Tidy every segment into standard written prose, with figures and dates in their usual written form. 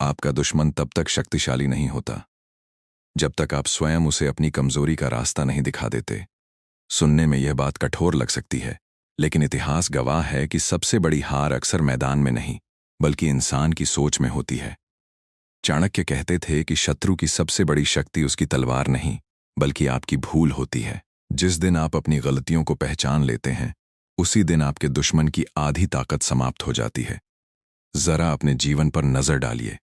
आपका दुश्मन तब तक शक्तिशाली नहीं होता जब तक आप स्वयं उसे अपनी कमजोरी का रास्ता नहीं दिखा देते। सुनने में यह बात कठोर लग सकती है, लेकिन इतिहास गवाह है कि सबसे बड़ी हार अक्सर मैदान में नहीं बल्कि इंसान की सोच में होती है। चाणक्य कहते थे कि शत्रु की सबसे बड़ी शक्ति उसकी तलवार नहीं बल्कि आपकी भूल होती है। जिस दिन आप अपनी गलतियों को पहचान लेते हैं, उसी दिन आपके दुश्मन की आधी ताकत समाप्त हो जाती है। जरा अपने जीवन पर नजर डालिए।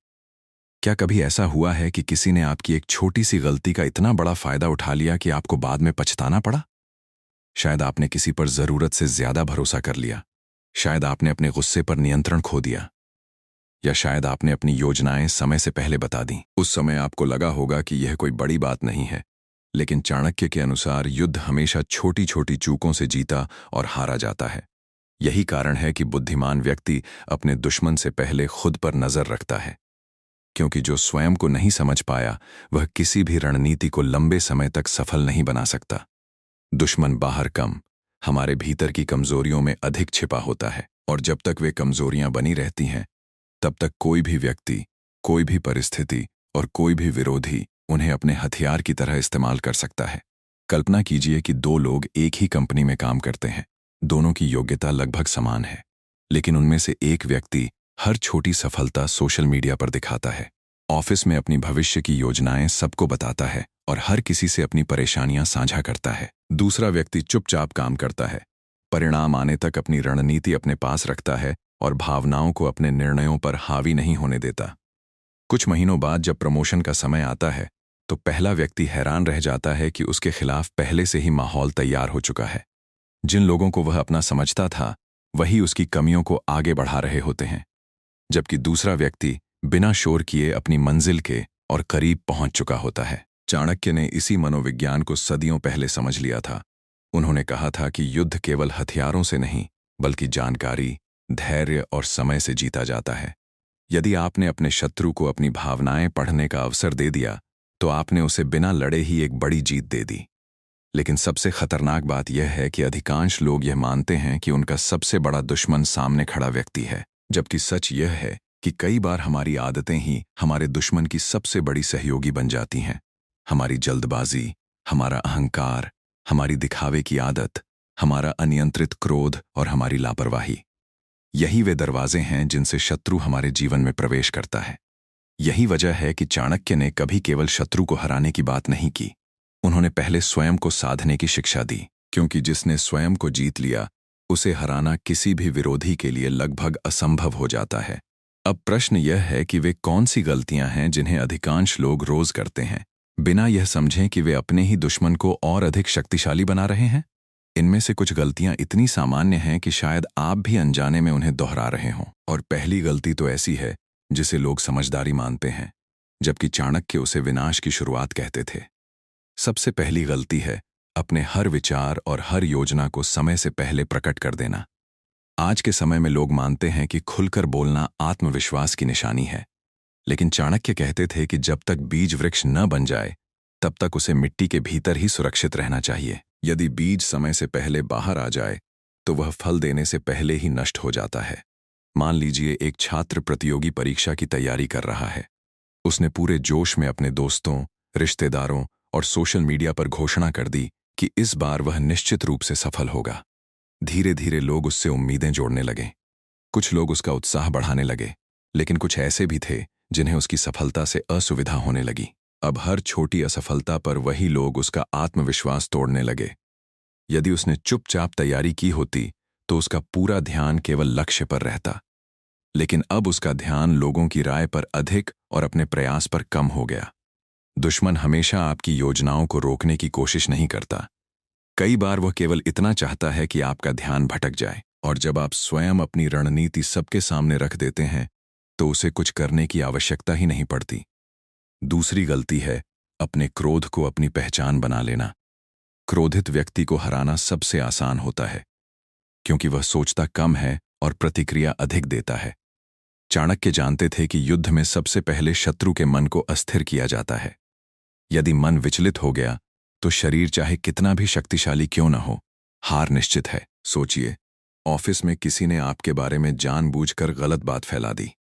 क्या कभी ऐसा हुआ है कि किसी ने आपकी एक छोटी सी गलती का इतना बड़ा फायदा उठा लिया कि आपको बाद में पछताना पड़ा? शायद आपने किसी पर जरूरत से ज्यादा भरोसा कर लिया, शायद आपने अपने गुस्से पर नियंत्रण खो दिया, या शायद आपने अपनी योजनाएं समय से पहले बता दी। उस समय आपको लगा होगा कि यह कोई बड़ी बात नहीं है, लेकिन चाणक्य के अनुसार युद्ध हमेशा छोटी छोटी चूकों से जीता और हारा जाता है। यही कारण है कि बुद्धिमान व्यक्ति अपने दुश्मन से पहले खुद पर नजर रखता है, क्योंकि जो स्वयं को नहीं समझ पाया वह किसी भी रणनीति को लंबे समय तक सफल नहीं बना सकता। दुश्मन बाहर कम, हमारे भीतर की कमजोरियों में अधिक छिपा होता है, और जब तक वे कमजोरियां बनी रहती हैं तब तक कोई भी व्यक्ति, कोई भी परिस्थिति और कोई भी विरोधी उन्हें अपने हथियार की तरह इस्तेमाल कर सकता है। कल्पना कीजिए कि दो लोग एक ही कंपनी में काम करते हैं। दोनों की योग्यता लगभग समान है, लेकिन उनमें से एक व्यक्ति हर छोटी सफलता सोशल मीडिया पर दिखाता है, ऑफिस में अपनी भविष्य की योजनाएं सबको बताता है और हर किसी से अपनी परेशानियां साझा करता है। दूसरा व्यक्ति चुपचाप काम करता है, परिणाम आने तक अपनी रणनीति अपने पास रखता है और भावनाओं को अपने निर्णयों पर हावी नहीं होने देता। कुछ महीनों बाद जब प्रमोशन का समय आता है तो पहला व्यक्ति हैरान रह जाता है कि उसके खिलाफ पहले से ही माहौल तैयार हो चुका है। जिन लोगों को वह अपना समझता था वही उसकी कमियों को आगे बढ़ा रहे होते हैं, जबकि दूसरा व्यक्ति बिना शोर किए अपनी मंजिल के और करीब पहुंच चुका होता है। चाणक्य ने इसी मनोविज्ञान को सदियों पहले समझ लिया था। उन्होंने कहा था कि युद्ध केवल हथियारों से नहीं बल्कि जानकारी, धैर्य और समय से जीता जाता है। यदि आपने अपने शत्रु को अपनी भावनाएं पढ़ने का अवसर दे दिया तो आपने उसे बिना लड़े ही एक बड़ी जीत दे दी। लेकिन सबसे खतरनाक बात यह है कि अधिकांश लोग यह मानते हैं कि उनका सबसे बड़ा दुश्मन सामने खड़ा व्यक्ति है, जबकि सच यह है कि कई बार हमारी आदतें ही हमारे दुश्मन की सबसे बड़ी सहयोगी बन जाती हैं। हमारी जल्दबाजी, हमारा अहंकार, हमारी दिखावे की आदत, हमारा अनियंत्रित क्रोध और हमारी लापरवाही, यही वे दरवाजे हैं जिनसे शत्रु हमारे जीवन में प्रवेश करता है। यही वजह है कि चाणक्य ने कभी केवल शत्रु को हराने की बात नहीं की, उन्होंने पहले स्वयं को साधने की शिक्षा दी, क्योंकि जिसने स्वयं को जीत लिया उसे हराना किसी भी विरोधी के लिए लगभग असंभव हो जाता है। अब प्रश्न यह है कि वे कौन सी गलतियां हैं जिन्हें अधिकांश लोग रोज करते हैं, बिना यह समझें कि वे अपने ही दुश्मन को और अधिक शक्तिशाली बना रहे हैं। इनमें से कुछ गलतियां इतनी सामान्य हैं कि शायद आप भी अनजाने में उन्हें दोहरा रहे हों। और पहली गलती तो ऐसी है जिसे लोग समझदारी मानते हैं, जबकि चाणक्य उसे विनाश की शुरुआत कहते थे। सबसे पहली गलती है अपने हर विचार और हर योजना को समय से पहले प्रकट कर देना। आज के समय में लोग मानते हैं कि खुलकर बोलना आत्मविश्वास की निशानी है, लेकिन चाणक्य कहते थे कि जब तक बीज वृक्ष न बन जाए तब तक उसे मिट्टी के भीतर ही सुरक्षित रहना चाहिए। यदि बीज समय से पहले बाहर आ जाए तो वह फल देने से पहले ही नष्ट हो जाता है। मान लीजिए एक छात्र प्रतियोगी परीक्षा की तैयारी कर रहा है। उसने पूरे जोश में अपने दोस्तों, रिश्तेदारों और सोशल मीडिया पर घोषणा कर दी कि इस बार वह निश्चित रूप से सफल होगा। धीरे धीरे लोग उससे उम्मीदें जोड़ने लगे। कुछ लोग उसका उत्साह बढ़ाने लगे, लेकिन कुछ ऐसे भी थे जिन्हें उसकी सफलता से असुविधा होने लगी। अब हर छोटी असफलता पर वही लोग उसका आत्मविश्वास तोड़ने लगे। यदि उसने चुपचाप तैयारी की होती तो उसका पूरा ध्यान केवल लक्ष्य पर रहता, लेकिन अब उसका ध्यान लोगों की राय पर अधिक और अपने प्रयास पर कम हो गया। दुश्मन हमेशा आपकी योजनाओं को रोकने की कोशिश नहीं करता। कई बार वह केवल इतना चाहता है कि आपका ध्यान भटक जाए, और जब आप स्वयं अपनी रणनीति सबके सामने रख देते हैं तो उसे कुछ करने की आवश्यकता ही नहीं पड़ती। दूसरी गलती है अपने क्रोध को अपनी पहचान बना लेना। क्रोधित व्यक्ति को हराना सबसे आसान होता है, क्योंकि वह सोचता कम है और प्रतिक्रिया अधिक देता है। चाणक्य जानते थे कि युद्ध में सबसे पहले शत्रु के मन को अस्थिर किया जाता है। यदि मन विचलित हो गया तो शरीर चाहे कितना भी शक्तिशाली क्यों न हो, हार निश्चित है। सोचिए, ऑफिस में किसी ने आपके बारे में जानबूझकर गलत बात फैला दी,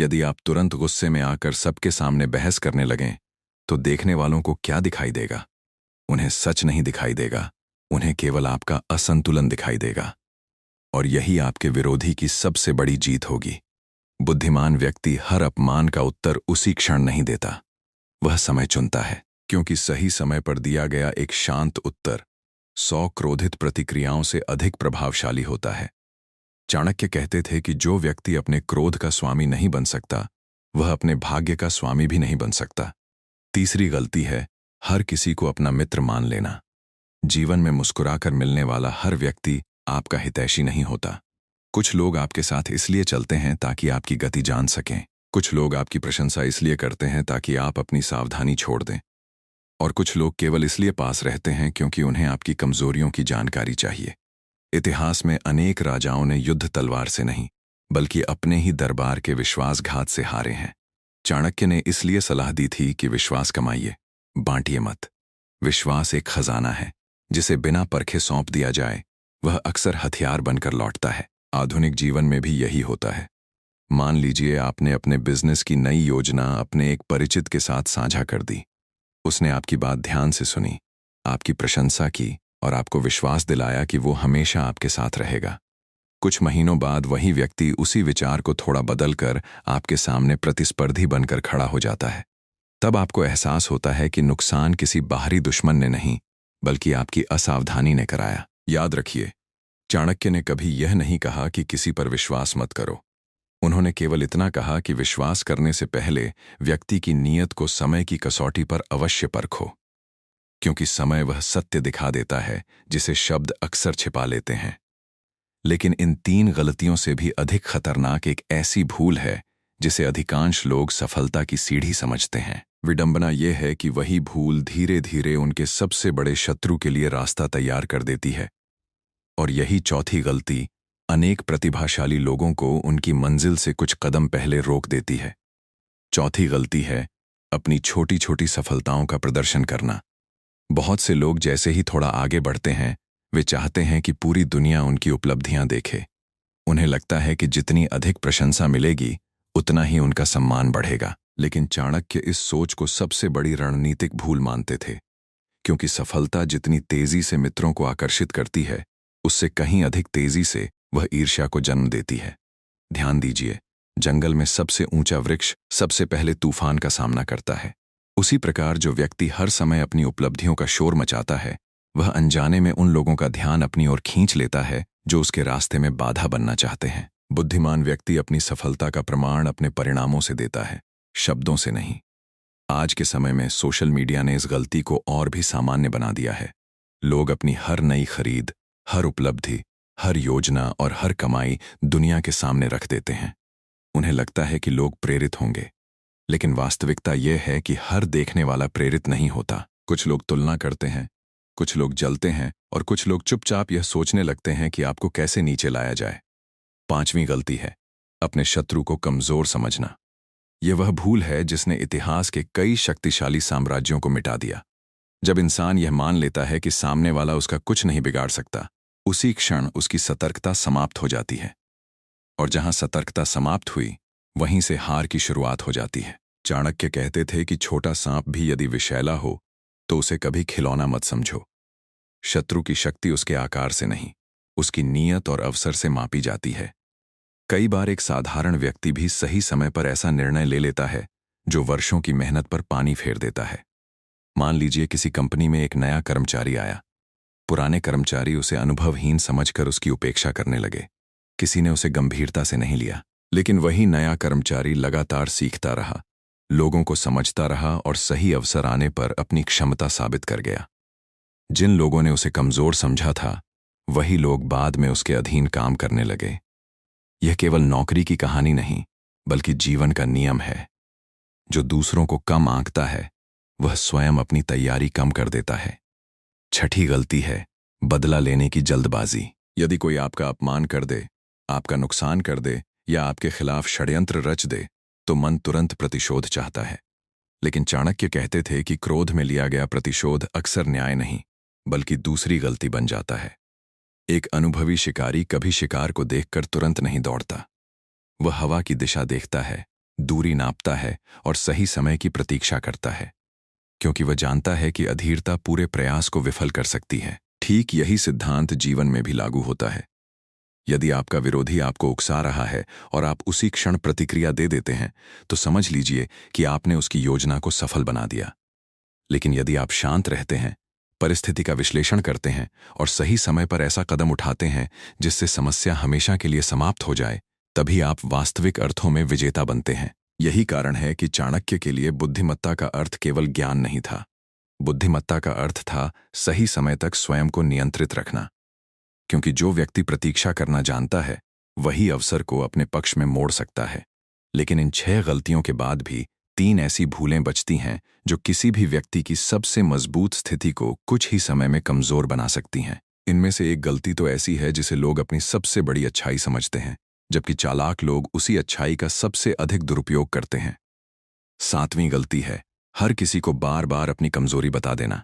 यदि आप तुरंत गुस्से में आकर सबके सामने बहस करने लगें, तो देखने वालों को क्या दिखाई देगा? उन्हें सच नहीं दिखाई देगा, उन्हें केवल आपका असंतुलन दिखाई देगा। और यही आपके विरोधी की सबसे बड़ी जीत होगी। बुद्धिमान व्यक्ति हर अपमान का उत्तर उसी क्षण नहीं देता, वह समय चुनता है, क्योंकि सही समय पर दिया गया एक शांत उत्तर 100 क्रोधित प्रतिक्रियाओं से अधिक प्रभावशाली होता है। चाणक्य कहते थे कि जो व्यक्ति अपने क्रोध का स्वामी नहीं बन सकता, वह अपने भाग्य का स्वामी भी नहीं बन सकता। तीसरी गलती है हर किसी को अपना मित्र मान लेना। जीवन में मुस्कुराकर मिलने वाला हर व्यक्ति आपका हितैषी नहीं होता। कुछ लोग आपके साथ इसलिए चलते हैं ताकि आपकी गति जान सकें, कुछ लोग आपकी प्रशंसा इसलिए करते हैं ताकि आप अपनी सावधानी छोड़ दें, और कुछ लोग केवल इसलिए पास रहते हैं क्योंकि उन्हें आपकी कमजोरियों की जानकारी चाहिए। इतिहास में अनेक राजाओं ने युद्ध तलवार से नहीं, बल्कि अपने ही दरबार के विश्वासघात से हारे हैं। चाणक्य ने इसलिए सलाह दी थी कि विश्वास कमाइए, बांटिए मत। विश्वास एक खजाना है, जिसे बिना परखे सौंप दिया जाए वह अक्सर हथियार बनकर लौटता है। आधुनिक जीवन में भी यही होता है। मान लीजिए आपने अपने बिजनेस की नई योजना अपने एक परिचित के साथ साझा कर दी। उसने आपकी बात ध्यान से सुनी, आपकी प्रशंसा की और आपको विश्वास दिलाया कि वो हमेशा आपके साथ रहेगा। कुछ महीनों बाद वही व्यक्ति उसी विचार को थोड़ा बदलकर आपके सामने प्रतिस्पर्धी बनकर खड़ा हो जाता है। तब आपको एहसास होता है कि नुकसान किसी बाहरी दुश्मन ने नहीं, बल्कि आपकी असावधानी ने कराया। याद रखिए, चाणक्य ने कभी यह नहीं कहा कि किसी पर विश्वास मत करो। उन्होंने केवल इतना कहा कि विश्वास करने से पहले व्यक्ति की नीयत को समय की कसौटी पर अवश्य परखो, क्योंकि समय वह सत्य दिखा देता है जिसे शब्द अक्सर छिपा लेते हैं। लेकिन इन 3 गलतियों से भी अधिक खतरनाक एक ऐसी भूल है जिसे अधिकांश लोग सफलता की सीढ़ी समझते हैं। विडंबना यह है कि वही भूल धीरे धीरे उनके सबसे बड़े शत्रु के लिए रास्ता तैयार कर देती है। और यही चौथी गलती अनेक प्रतिभाशाली लोगों को उनकी मंजिल से कुछ कदम पहले रोक देती है। चौथी गलती है अपनी छोटी छोटी सफलताओं का प्रदर्शन करना। बहुत से लोग जैसे ही थोड़ा आगे बढ़ते हैं, वे चाहते हैं कि पूरी दुनिया उनकी उपलब्धियां देखे। उन्हें लगता है कि जितनी अधिक प्रशंसा मिलेगी, उतना ही उनका सम्मान बढ़ेगा। लेकिन चाणक्य इस सोच को सबसे बड़ी रणनीतिक भूल मानते थे, क्योंकि सफलता जितनी तेजी से मित्रों को आकर्षित करती है, उससे कहीं अधिक तेजी से वह ईर्ष्या को जन्म देती है। ध्यान दीजिए, जंगल में सबसे ऊंचा वृक्ष सबसे पहले तूफान का सामना करता है। उसी प्रकार जो व्यक्ति हर समय अपनी उपलब्धियों का शोर मचाता है, वह अनजाने में उन लोगों का ध्यान अपनी ओर खींच लेता है जो उसके रास्ते में बाधा बनना चाहते हैं। बुद्धिमान व्यक्ति अपनी सफलता का प्रमाण अपने परिणामों से देता है, शब्दों से नहीं। आज के समय में सोशल मीडिया ने इस गलती को और भी सामान्य बना दिया है। लोग अपनी हर नई खरीद, हर उपलब्धि, हर योजना और हर कमाई दुनिया के सामने रख देते हैं। उन्हें लगता है कि लोग प्रेरित होंगे, लेकिन वास्तविकता यह है कि हर देखने वाला प्रेरित नहीं होता। कुछ लोग तुलना करते हैं, कुछ लोग जलते हैं और कुछ लोग चुपचाप यह सोचने लगते हैं कि आपको कैसे नीचे लाया जाए। 5वीं गलती है अपने शत्रु को कमजोर समझना। यह वह भूल है जिसने इतिहास के कई शक्तिशाली साम्राज्यों को मिटा दिया। जब इंसान यह मान लेता है कि सामने वाला उसका कुछ नहीं बिगाड़ सकता, उसी क्षण उसकी सतर्कता समाप्त हो जाती है। और जहां सतर्कता समाप्त हुई, वहीं से हार की शुरुआत हो जाती है। चाणक्य कहते थे कि छोटा सांप भी यदि विषैला हो तो उसे कभी खिलौना मत समझो। शत्रु की शक्ति उसके आकार से नहीं, उसकी नीयत और अवसर से मापी जाती है। कई बार एक साधारण व्यक्ति भी सही समय पर ऐसा निर्णय ले लेता है जो वर्षों की मेहनत पर पानी फेर देता है। मान लीजिए किसी कंपनी में एक नया कर्मचारी आया। पुराने कर्मचारी उसे अनुभवहीन समझकर उसकी उपेक्षा करने लगे। किसी ने उसे गंभीरता से नहीं लिया, लेकिन वही नया कर्मचारी लगातार सीखता रहा, लोगों को समझता रहा और सही अवसर आने पर अपनी क्षमता साबित कर गया। जिन लोगों ने उसे कमजोर समझा था, वही लोग बाद में उसके अधीन काम करने लगे। यह केवल नौकरी की कहानी नहीं, बल्कि जीवन का नियम है। जो दूसरों को कम आंकता है, वह स्वयं अपनी तैयारी कम कर देता है। छठी गलती है बदला लेने की जल्दबाजी। यदि कोई आपका अपमान कर दे, आपका नुकसान कर दे या आपके खिलाफ षड्यंत्र रच दे, तो मन तुरंत प्रतिशोध चाहता है। लेकिन चाणक्य कहते थे कि क्रोध में लिया गया प्रतिशोध अक्सर न्याय नहीं, बल्कि दूसरी गलती बन जाता है। एक अनुभवी शिकारी कभी शिकार को देखकर तुरंत नहीं दौड़ता। वह हवा की दिशा देखता है, दूरी नापता है और सही समय की प्रतीक्षा करता है, क्योंकि वह जानता है कि अधीरता पूरे प्रयास को विफल कर सकती है। ठीक यही सिद्धांत जीवन में भी लागू होता है। यदि आपका विरोधी आपको उकसा रहा है और आप उसी क्षण प्रतिक्रिया दे देते हैं, तो समझ लीजिए कि आपने उसकी योजना को सफल बना दिया। लेकिन यदि आप शांत रहते हैं, परिस्थिति का विश्लेषण करते हैं और सही समय पर ऐसा कदम उठाते हैं जिससे समस्या हमेशा के लिए समाप्त हो जाए, तभी आप वास्तविक अर्थों में विजेता बनते हैं। यही कारण है कि चाणक्य के लिए बुद्धिमत्ता का अर्थ केवल ज्ञान नहीं था। बुद्धिमत्ता का अर्थ था सही समय तक स्वयं को नियंत्रित रखना, क्योंकि जो व्यक्ति प्रतीक्षा करना जानता है वही अवसर को अपने पक्ष में मोड़ सकता है। लेकिन इन 6 गलतियों के बाद भी 3 ऐसी भूलें बचती हैं जो किसी भी व्यक्ति की सबसे मजबूत स्थिति को कुछ ही समय में कमजोर बना सकती हैं। इनमें से एक गलती तो ऐसी है जिसे लोग अपनी सबसे बड़ी अच्छाई समझते हैं, जबकि चालाक लोग उसी अच्छाई का सबसे अधिक दुरुपयोग करते हैं। 7वीं गलती है हर किसी को बार बार अपनी कमजोरी बता देना।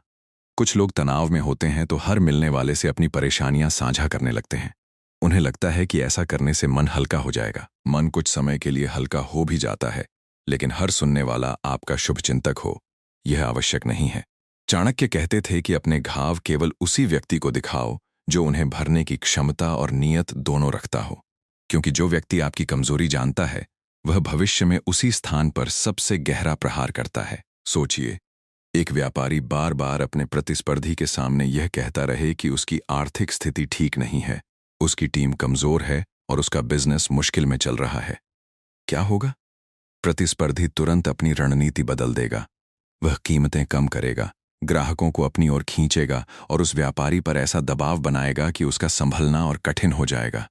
कुछ लोग तनाव में होते हैं तो हर मिलने वाले से अपनी परेशानियां साझा करने लगते हैं। उन्हें लगता है कि ऐसा करने से मन हल्का हो जाएगा। मन कुछ समय के लिए हल्का हो भी जाता है, लेकिन हर सुनने वाला आपका शुभचिंतक हो, यह आवश्यक नहीं है। चाणक्य कहते थे कि अपने घाव केवल उसी व्यक्ति को दिखाओ जो उन्हें भरने की क्षमता और नीयत दोनों रखता हो, क्योंकि जो व्यक्ति आपकी कमजोरी जानता है वह भविष्य में उसी स्थान पर सबसे गहरा प्रहार करता है। सोचिए, एक व्यापारी बार बार अपने प्रतिस्पर्धी के सामने यह कहता रहे कि उसकी आर्थिक स्थिति ठीक नहीं है, उसकी टीम कमजोर है और उसका बिजनेस मुश्किल में चल रहा है। क्या होगा? प्रतिस्पर्धी तुरंत अपनी रणनीति बदल देगा। वह कीमतें कम करेगा, ग्राहकों को अपनी ओर खींचेगा और उस व्यापारी पर ऐसा दबाव बनाएगा कि उसका संभलना और कठिन हो जाएगा।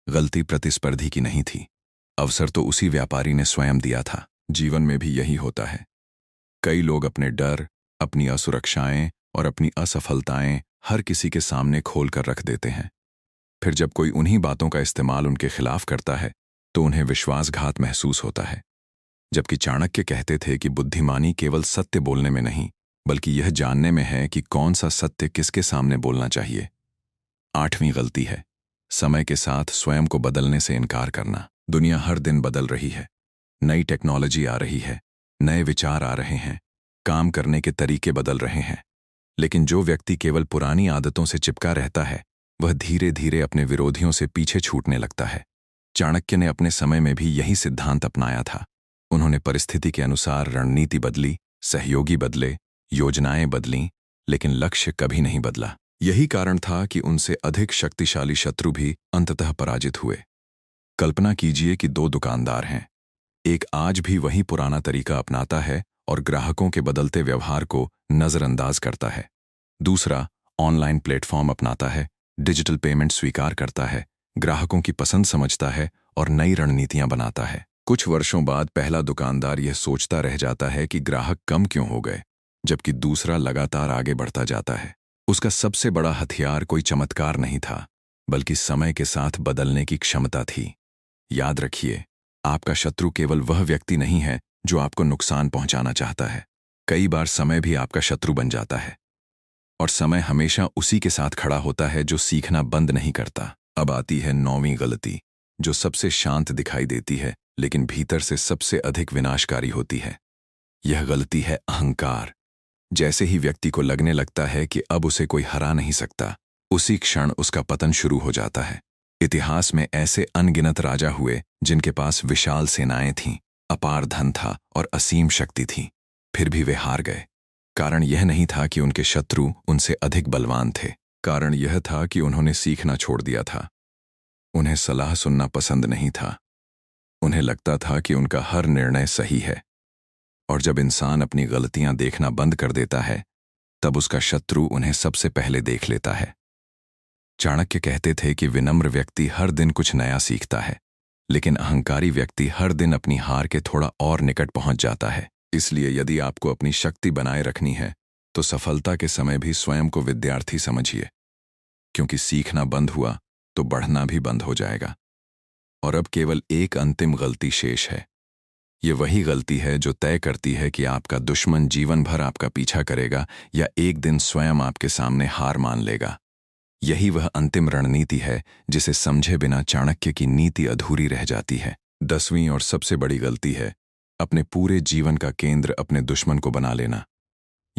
गलती प्रतिस्पर्धी की नहीं थी, अवसर तो उसी व्यापारी ने स्वयं दिया था। जीवन में भी यही होता है। कई लोग अपने डर, अपनी असुरक्षाएं और अपनी असफलताएं हर किसी के सामने खोलकर रख देते हैं। फिर जब कोई उन्हीं बातों का इस्तेमाल उनके खिलाफ करता है तो उन्हें विश्वासघात महसूस होता है। जबकि चाणक्य कहते थे कि बुद्धिमानी केवल सत्य बोलने में नहीं, बल्कि यह जानने में है कि कौन सा सत्य किसके सामने बोलना चाहिए। 8वीं गलती है समय के साथ स्वयं को बदलने से इनकार करना। दुनिया हर दिन बदल रही है, नई टेक्नोलॉजी आ रही है, नए विचार आ रहे हैं, काम करने के तरीके बदल रहे हैं। लेकिन जो व्यक्ति केवल पुरानी आदतों से चिपका रहता है वह धीरे धीरे अपने विरोधियों से पीछे छूटने लगता है। चाणक्य ने अपने समय में भी यही सिद्धांत अपनाया था। उन्होंने परिस्थिति के अनुसार रणनीति बदली, सहयोगी बदले, योजनाएं बदलीं, लेकिन लक्ष्य कभी नहीं बदला। यही कारण था कि उनसे अधिक शक्तिशाली शत्रु भी अंततः पराजित हुए। कल्पना कीजिए कि 2 दुकानदार हैं। एक आज भी वही पुराना तरीका अपनाता है और ग्राहकों के बदलते व्यवहार को नजरअंदाज करता है। दूसरा ऑनलाइन प्लेटफॉर्म अपनाता है, डिजिटल पेमेंट स्वीकार करता है, ग्राहकों की पसंद समझता है और नई रणनीतियां बनाता है। कुछ वर्षों बाद पहला दुकानदार यह सोचता रह जाता है कि ग्राहक कम क्यों हो गए, जबकि दूसरा लगातार आगे बढ़ता जाता है। उसका सबसे बड़ा हथियार कोई चमत्कार नहीं था, बल्कि समय के साथ बदलने की क्षमता थी। याद रखिए, आपका शत्रु केवल वह व्यक्ति नहीं है जो आपको नुकसान पहुंचाना चाहता है। कई बार समय भी आपका शत्रु बन जाता है, और समय हमेशा उसी के साथ खड़ा होता है जो सीखना बंद नहीं करता। अब आती है 9वीं गलती, जो सबसे शांत दिखाई देती है लेकिन भीतर से सबसे अधिक विनाशकारी होती है। यह गलती है अहंकार। जैसे ही व्यक्ति को लगने लगता है कि अब उसे कोई हरा नहीं सकता, उसी क्षण उसका पतन शुरू हो जाता है। इतिहास में ऐसे अनगिनत राजा हुए जिनके पास विशाल सेनाएं थीं, अपार धन था और असीम शक्ति थी, फिर भी वे हार गए। कारण यह नहीं था कि उनके शत्रु उनसे अधिक बलवान थे, कारण यह था कि उन्होंने सीखना छोड़ दिया था। उन्हें सलाह सुनना पसंद नहीं था। उन्हें लगता था कि उनका हर निर्णय सही है। और जब इंसान अपनी गलतियां देखना बंद कर देता है, तब उसका शत्रु उन्हें सबसे पहले देख लेता है। चाणक्य कहते थे कि विनम्र व्यक्ति हर दिन कुछ नया सीखता है, लेकिन अहंकारी व्यक्ति हर दिन अपनी हार के थोड़ा और निकट पहुंच जाता है। इसलिए यदि आपको अपनी शक्ति बनाए रखनी है, तो सफलता के समय भी स्वयं को विद्यार्थी समझिए, क्योंकि सीखना बंद हुआ तो बढ़ना भी बंद हो जाएगा। और अब केवल एक अंतिम गलती शेष है। ये वही गलती है जो तय करती है कि आपका दुश्मन जीवन भर आपका पीछा करेगा या एक दिन स्वयं आपके सामने हार मान लेगा। यही वह अंतिम रणनीति है जिसे समझे बिना चाणक्य की नीति अधूरी रह जाती है। 10वीं और सबसे बड़ी गलती है अपने पूरे जीवन का केंद्र अपने दुश्मन को बना लेना।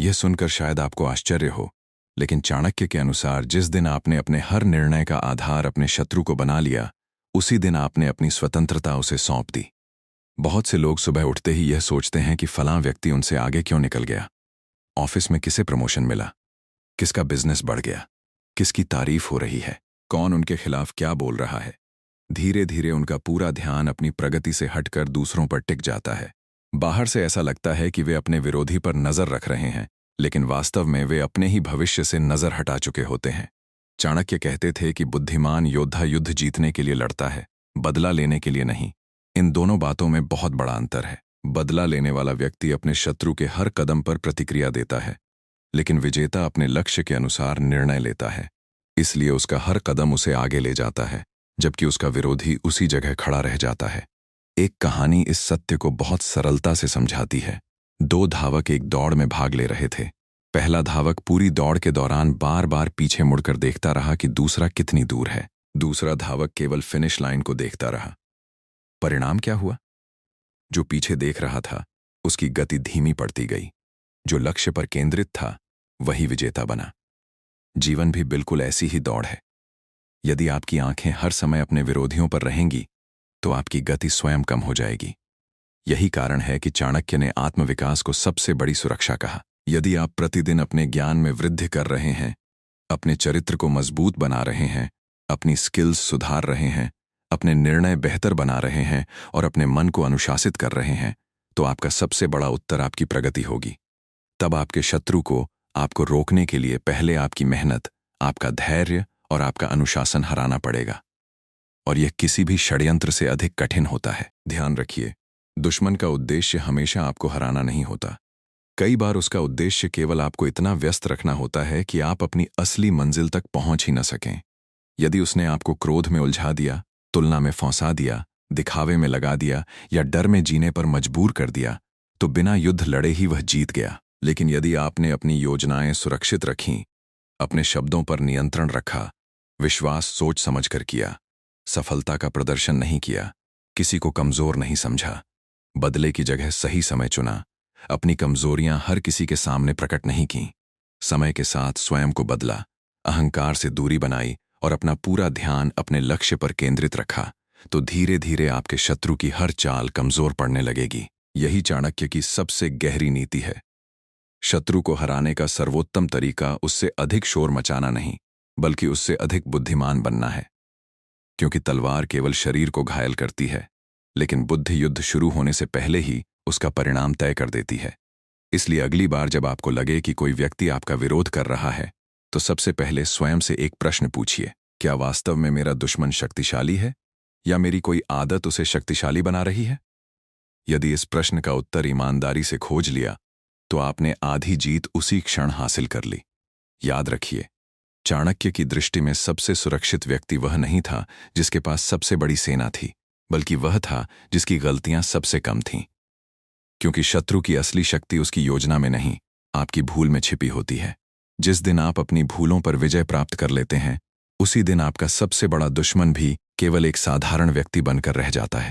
यह सुनकर शायद आपको आश्चर्य हो, लेकिन चाणक्य के अनुसार जिस दिन आपने अपने हर निर्णय का आधार अपने शत्रु को बना लिया, उसी दिन आपने अपनी स्वतंत्रता उसे सौंप दी। बहुत से लोग सुबह उठते ही यह सोचते हैं कि फलां व्यक्ति उनसे आगे क्यों निकल गया। ऑफिस में किसे प्रमोशन मिला, किसका बिजनेस बढ़ गया, किसकी तारीफ हो रही है, कौन उनके खिलाफ क्या बोल रहा है। धीरे धीरे उनका पूरा ध्यान अपनी प्रगति से हटकर दूसरों पर टिक जाता है। बाहर से ऐसा लगता है कि वे अपने विरोधी पर नजर रख रहे हैं, लेकिन वास्तव में वे अपने ही भविष्य से नजर हटा चुके होते हैं। चाणक्य कहते थे कि बुद्धिमान योद्धा युद्ध जीतने के लिए लड़ता है, बदला लेने के लिए नहीं। इन दोनों बातों में बहुत बड़ा अंतर है। बदला लेने वाला व्यक्ति अपने शत्रु के हर कदम पर प्रतिक्रिया देता है, लेकिन विजेता अपने लक्ष्य के अनुसार निर्णय लेता है, इसलिए उसका हर कदम उसे आगे ले जाता है, जबकि उसका विरोधी उसी जगह खड़ा रह जाता है। एक कहानी इस सत्य को बहुत सरलता से समझाती है। दो धावक एक दौड़ में भाग ले रहे थे। पहला धावक पूरी दौड़ के दौरान बार बार पीछे मुड़कर देखता रहा कि दूसरा कितनी दूर है। दूसरा धावक केवल फिनिश लाइन को देखता रहा। परिणाम क्या हुआ? जो पीछे देख रहा था, उसकी गति धीमी पड़ती गई। जो लक्ष्य पर केंद्रित था, वही विजेता बना। जीवन भी बिल्कुल ऐसी ही दौड़ है। यदि आपकी आंखें हर समय अपने विरोधियों पर रहेंगी, तो आपकी गति स्वयं कम हो जाएगी। यही कारण है कि चाणक्य ने आत्मविकास को सबसे बड़ी सुरक्षा कहा। यदि आप प्रतिदिन अपने ज्ञान में वृद्धि कर रहे हैं, अपने चरित्र को मजबूत बना रहे हैं, अपनी स्किल्स सुधार रहे हैं, अपने निर्णय बेहतर बना रहे हैं और अपने मन को अनुशासित कर रहे हैं, तो आपका सबसे बड़ा उत्तर आपकी प्रगति होगी। तब आपके शत्रु को आपको रोकने के लिए पहले आपकी मेहनत, आपका धैर्य और आपका अनुशासन हराना पड़ेगा। और यह किसी भी षड्यंत्र से अधिक कठिन होता है। ध्यान रखिए, दुश्मन का उद्देश्य हमेशा आपको हराना नहीं होता। कई बार उसका उद्देश्य केवल आपको इतना व्यस्त रखना होता है कि आप अपनी असली मंजिल तक पहुंच ही न सकें। यदि उसने आपको क्रोध में उलझा दिया, तुलना में फंसा दिया, दिखावे में लगा दिया या डर में जीने पर मजबूर कर दिया, तो बिना युद्ध लड़े ही वह जीत गया। लेकिन यदि आपने अपनी योजनाएं सुरक्षित रखीं, अपने शब्दों पर नियंत्रण रखा, विश्वास सोच समझकर किया, सफलता का प्रदर्शन नहीं किया, किसी को कमजोर नहीं समझा, बदले की जगह सही समय चुना, अपनी कमजोरियां हर किसी के सामने प्रकट नहीं की, समय के साथ स्वयं को बदला, अहंकार से दूरी बनाई और अपना पूरा ध्यान अपने लक्ष्य पर केंद्रित रखा, तो धीरे धीरे आपके शत्रु की हर चाल कमजोर पड़ने लगेगी। यही चाणक्य की सबसे गहरी नीति है। शत्रु को हराने का सर्वोत्तम तरीका उससे अधिक शोर मचाना नहीं, बल्कि उससे अधिक बुद्धिमान बनना है। क्योंकि तलवार केवल शरीर को घायल करती है, लेकिन बुद्धि युद्ध शुरू होने से पहले ही उसका परिणाम तय कर देती है। इसलिए अगली बार जब आपको लगे कि कोई व्यक्ति आपका विरोध कर रहा है, तो सबसे पहले स्वयं से एक प्रश्न पूछिए, क्या वास्तव में मेरा दुश्मन शक्तिशाली है या मेरी कोई आदत उसे शक्तिशाली बना रही है? यदि इस प्रश्न का उत्तर ईमानदारी से खोज लिया, तो आपने आधी जीत उसी क्षण हासिल कर ली। याद रखिए, चाणक्य की दृष्टि में सबसे सुरक्षित व्यक्ति वह नहीं था जिसके पास सबसे बड़ी सेना थी, बल्कि वह था जिसकी गलतियां सबसे कम थीं। क्योंकि शत्रु की असली शक्ति उसकी योजना में नहीं, आपकी भूल में छिपी होती है। जिस दिन आप अपनी भूलों पर विजय प्राप्त कर लेते हैं, उसी दिन आपका सबसे बड़ा दुश्मन भी केवल एक साधारण व्यक्ति बनकर रह जाता है।